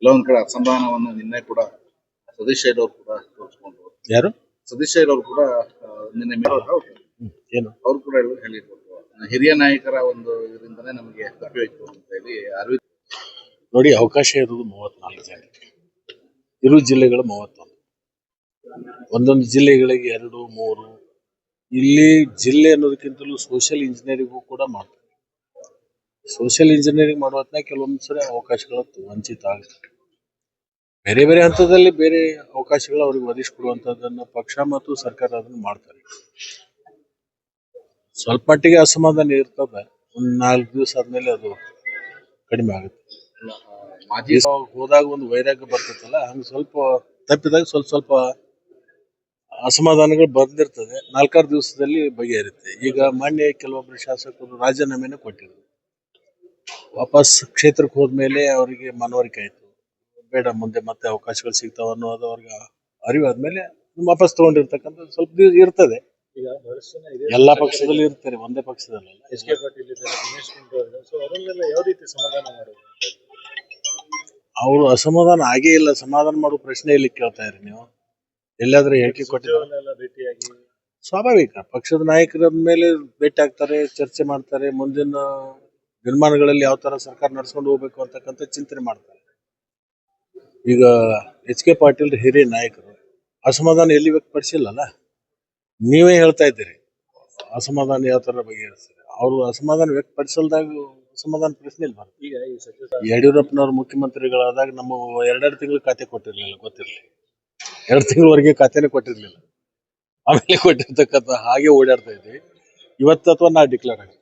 ಕೆಲವೊಂದ್ ಕಡೆ ಅಸಮಾಧಾನವನ್ನು ನಿನ್ನೆ ಕೂಡ ಸತೀಶ್ ಅವರು ಕೂಡ ತೋರಿಸ್ಕೊಂಡ್ರು. ಯಾರು ಸತೀಶ್ ಅವರು ಕೂಡ ನಿನ್ನೆ ಏನು ಅವ್ರು ಕೂಡ ಹೇಳಿದ್ರು, ಹಿರಿಯ ನಾಯಕರ ಒಂದು ಇದರಿಂದನೇ ನಮಗೆ ತಪ್ಪಿತ್ತು ಅಂತ ಹೇಳಿ. ಅರವಿಂದ್ ನೋಡಿ, ಅವಕಾಶ ಇರುವುದು 34 ಜನ, ಇರು ಜಿಲ್ಲೆಗಳು 31, ಒಂದೊಂದು ಜಿಲ್ಲೆಗಳಿಗೆ 2, 3. ಇಲ್ಲಿ ಜಿಲ್ಲೆ ಅನ್ನೋದಕ್ಕಿಂತಲೂ ಸೋಷಿಯಲ್ ಇಂಜಿನಿಯರಿಂಗು ಕೂಡ ಮಾಡ್ತಾರೆ. ಸೋಷಿಯಲ್ ಇಂಜಿನಿಯರಿಂಗ್ ಮಾಡುವ ಕೆಲವೊಂದ್ಸರಿ ಅವಕಾಶಗಳು ವಂಚಿತ ಆಗುತ್ತೆ. ಬೇರೆ ಬೇರೆ ಹಂತದಲ್ಲಿ ಬೇರೆ ಅವಕಾಶಗಳು ಅವ್ರಿಗೆ ಒದಗಿಸಿಕೊಡುವಂತದ್ದನ್ನು ಪಕ್ಷ ಮತ್ತು ಸರ್ಕಾರ ಅದನ್ನು ಮಾಡ್ತಾರೆ. ಸ್ವಲ್ಪ ಮಟ್ಟಿಗೆ ಅಸಮಾಧಾನ ಇರ್ತದೆ, ಒಂದ್ 4 ದಿವಸ ಆದ್ಮೇಲೆ ಅದು ಕಡಿಮೆ ಆಗುತ್ತೆ. ಮಾಜಿ ಹೋದಾಗ ಒಂದು ವೈರಾಗ್ಯ ಬರ್ತೈತಲ್ಲ, ಹಂಗ ಸ್ವಲ್ಪ ತಪ್ಪಿದಾಗ ಸ್ವಲ್ಪ ಅಸಮಾಧಾನಗಳು ಬಂದಿರ್ತದೆ. 4-6 ದಿವಸದಲ್ಲಿ ಬಗೆಹರುತ್ತೆ. ಈಗ ಮೊನ್ನೆ ಕೆಲವೊಬ್ಬರು ಶಾಸಕರು ರಾಜೀನಾಮೆನ ಕೊಟ್ಟಿದ್ರು. ವಾಪಸ್ ಕ್ಷೇತ್ರಕ್ಕೆ ಹೋದ್ಮೇಲೆ ಅವರಿಗೆ ಮನವರಿಕೆ ಆಯ್ತು, ಬೇಡ ಮುಂದೆ ಮತ್ತೆ ಅವಕಾಶಗಳು ಸಿಗ್ತಾವ ಅನ್ನೋದು ಅವ್ರಿಗೆ ಅರಿವಾದ್ಮೇಲೆ ವಾಪಸ್ ತಗೊಂಡಿರ್ತಕ್ಕಂಥ ಸ್ವಲ್ಪ ದಿವಸ ಇರ್ತದೆ. ಎಲ್ಲಾ ಪಕ್ಷದಲ್ಲಿ ಇರ್ತಾರೆ, ಒಂದೇ ಪಕ್ಷದಲ್ಲ. ಅವರು ಅಸಮಾಧಾನ ಆಗೇ ಇಲ್ಲ, ಸಮಾಧಾನ ಮಾಡೋ ಪ್ರಶ್ನೆ ಇಲ್ಲಿ ಕೇಳ್ತಾ ಇರಿ ನೀವು. ಎಲ್ಲಾದ್ರೂ ಹೇಳಿಕೆ ಕೊಟ್ಟಿದ್ದಾರೆ? ಸ್ವಾಭಾವಿಕ, ಪಕ್ಷದ ನಾಯಕರ ಮೇಲೆ ಭೇಟಿ ಆಗ್ತಾರೆ, ಚರ್ಚೆ ಮಾಡ್ತಾರೆ, ಮುಂದಿನ ದಿನಮಾನಗಳಲ್ಲಿ ಯಾವ ತರ ಸರ್ಕಾರ ನಡ್ಸ್ಕೊಂಡು ಹೋಗ್ಬೇಕು ಅಂತಕ್ಕಂಥ ಚಿಂತನೆ ಮಾಡ್ತಾರೆ. ಈಗ ಎಚ್.ಕೆ. ಪಾಟೀಲ್ ಹಿರಿಯ ನಾಯಕರು, ಅಸಮಾಧಾನ ಎಲ್ಲಿ ವ್ಯಕ್ತಪಡಿಸಿಲ್ಲಲ್ಲ. ನೀವೇ ಹೇಳ್ತಾ ಇದ್ದೀರಿ ಅಸಮಾಧಾನ ಯಾವ ತರ ಬಗೆಹರಿಸ್ತಾರೆ. ಅವರು ಅಸಮಾಧಾನ ವ್ಯಕ್ತಪಡಿಸಲ್ದಾಗ ಅಸಮಾಧಾನ ಪ್ರಶ್ನೆ ಇಲ್ಲ. ಯಡಿಯೂರಪ್ಪನವ್ರು ಮುಖ್ಯಮಂತ್ರಿಗಳಾದಾಗ ನಮ್ಮ 2 ತಿಂಗಳು ಖಾತೆ ಕೊಟ್ಟಿರ್ಲಿಲ್ಲ, ಗೊತ್ತಿರಲಿ. 2 ತಿಂಗಳವರೆಗೆ ಖಾತೆನೇ ಕೊಟ್ಟಿರ್ಲಿಲ್ಲ. ಆಮೇಲೆ ಕೊಟ್ಟಿರ್ತಕ್ಕಂಥ ಹಾಗೆ ಓಡಾಡ್ತಾ ಇದ್ವಿ. ಇವತ್ತು ಅಥವಾ ನಾ ಡಿಕ್ಲೇರ್ ಆಗಿದೆ.